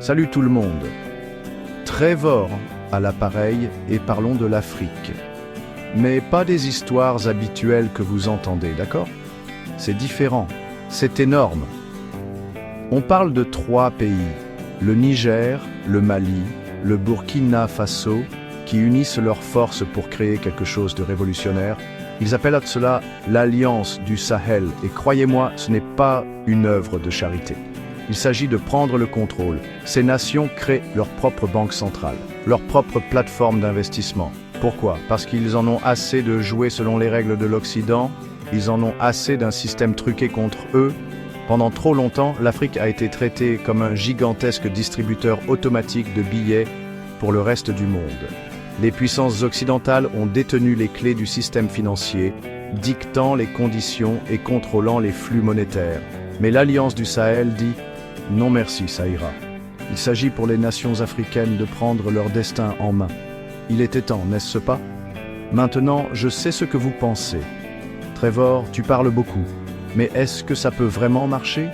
Salut tout le monde. Trevor à l'appareil et parlons de l'Afrique. Mais pas des histoires habituelles que vous entendez, d'accord? C'est différent, c'est énorme. On parle de 3 pays, le Niger, le Mali, le Burkina Faso, qui unissent leurs forces pour créer quelque chose de révolutionnaire. Ils appellent cela l'Alliance du Sahel, et croyez-moi, ce n'est pas une œuvre de charité. Il s'agit de prendre le contrôle. Ces nations créent leur propre banque centrale, leur propre plateforme d'investissement. Pourquoi? Parce qu'ils en ont assez de jouer selon les règles de l'Occident, ils en ont assez d'un système truqué contre eux. Pendant trop longtemps, l'Afrique a été traitée comme un gigantesque distributeur automatique de billets pour le reste du monde. Les puissances occidentales ont détenu les clés du système financier, dictant les conditions et contrôlant les flux monétaires. Mais l'Alliance du Sahel dit « Non merci, ça ira ». Il s'agit pour les nations africaines de prendre leur destin en main. Il était temps, n'est-ce pas? Maintenant, je sais ce que vous pensez. Trevor, tu parles beaucoup. Mais est-ce que ça peut vraiment marcher?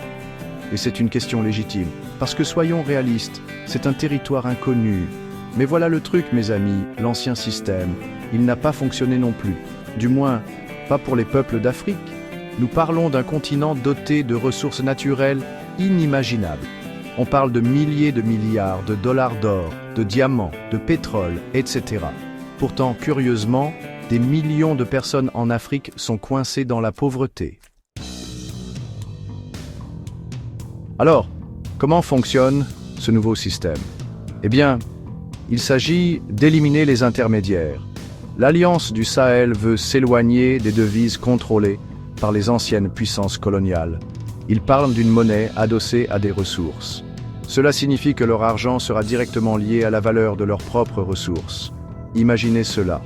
Et c'est une question légitime. Parce que soyons réalistes, c'est un territoire inconnu. Mais voilà le truc, mes amis, l'ancien système, il n'a pas fonctionné non plus. Du moins, pas pour les peuples d'Afrique. Nous parlons d'un continent doté de ressources naturelles inimaginables. On parle de milliers de milliards de dollars d'or, de diamants, de pétrole, etc. Pourtant, curieusement, des millions de personnes en Afrique sont coincées dans la pauvreté. Alors, comment fonctionne ce nouveau système? Eh bien, il s'agit d'éliminer les intermédiaires. L'Alliance du Sahel veut s'éloigner des devises contrôlées par les anciennes puissances coloniales. Ils parlent d'une monnaie adossée à des ressources. Cela signifie que leur argent sera directement lié à la valeur de leurs propres ressources. Imaginez cela,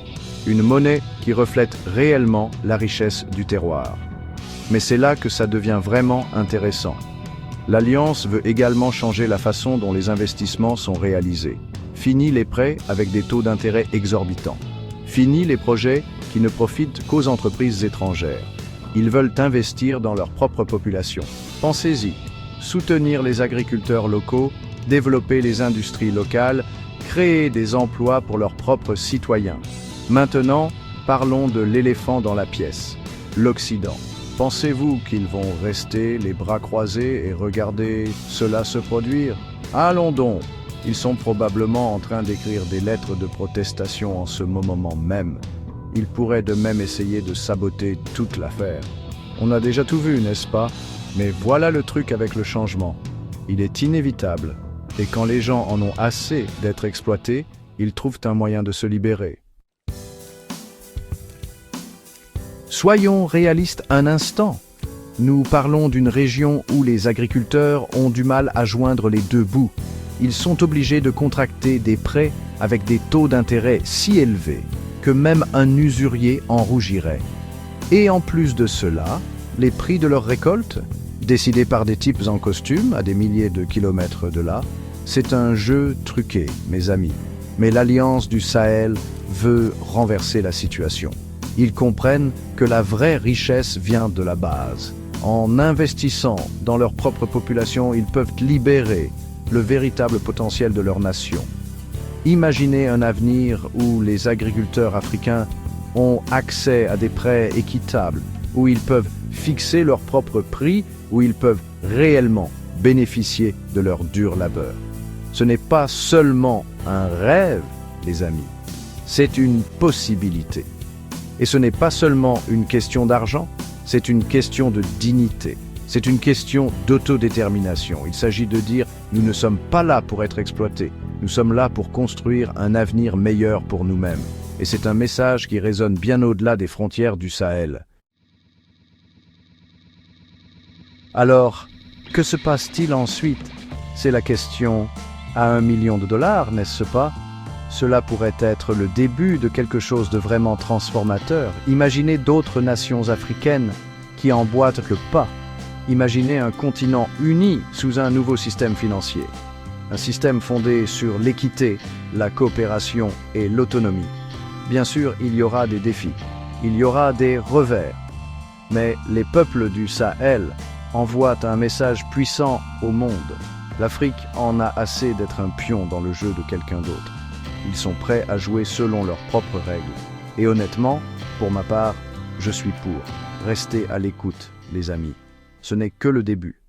une monnaie qui reflète réellement la richesse du terroir. Mais c'est là que ça devient vraiment intéressant. L'Alliance veut également changer la façon dont les investissements sont réalisés. Fini les prêts avec des taux d'intérêt exorbitants. Fini les projets qui ne profitent qu'aux entreprises étrangères. Ils veulent investir dans leur propre population. Pensez-y, soutenir les agriculteurs locaux, développer les industries locales, créer des emplois pour leurs propres citoyens. Maintenant, parlons de l'éléphant dans la pièce, l'Occident. Pensez-vous qu'ils vont rester les bras croisés et regarder cela se produire? Allons donc! Ils sont probablement en train d'écrire des lettres de protestation en ce moment même. Ils pourraient de même essayer de saboter toute l'affaire. On a déjà tout vu, n'est-ce pas? Mais voilà le truc avec le changement. Il est inévitable. Et quand les gens en ont assez d'être exploités, ils trouvent un moyen de se libérer. Soyons réalistes un instant. Nous parlons d'une région où les agriculteurs ont du mal à joindre les deux bouts. Ils sont obligés de contracter des prêts avec des taux d'intérêt si élevés que même un usurier en rougirait. Et en plus de cela, les prix de leurs récoltes, décidés par des types en costume à des milliers de kilomètres de là, c'est un jeu truqué, mes amis. Mais l'Alliance du Sahel veut renverser la situation. Ils comprennent que la vraie richesse vient de la base. En investissant dans leur propre population, ils peuvent libérer le véritable potentiel de leur nation. Imaginez un avenir où les agriculteurs africains ont accès à des prêts équitables, où ils peuvent fixer leur propre prix, où ils peuvent réellement bénéficier de leur dur labeur. Ce n'est pas seulement un rêve, les amis, c'est une possibilité. Et ce n'est pas seulement une question d'argent, c'est une question de dignité. C'est une question d'autodétermination. Il s'agit de dire « nous ne sommes pas là pour être exploités, nous sommes là pour construire un avenir meilleur pour nous-mêmes ». Et c'est un message qui résonne bien au-delà des frontières du Sahel. Alors, que se passe-t-il ensuite? C'est la question à $1 million, n'est-ce pas? Cela pourrait être le début de quelque chose de vraiment transformateur. Imaginez d'autres nations africaines qui emboîtent le pas. Imaginez un continent uni sous un nouveau système financier. Un système fondé sur l'équité, la coopération et l'autonomie. Bien sûr, il y aura des défis, il y aura des revers. Mais les peuples du Sahel envoient un message puissant au monde. L'Afrique en a assez d'être un pion dans le jeu de quelqu'un d'autre. Ils sont prêts à jouer selon leurs propres règles. Et honnêtement, pour ma part, je suis pour. Restez à l'écoute, les amis. Ce n'est que le début.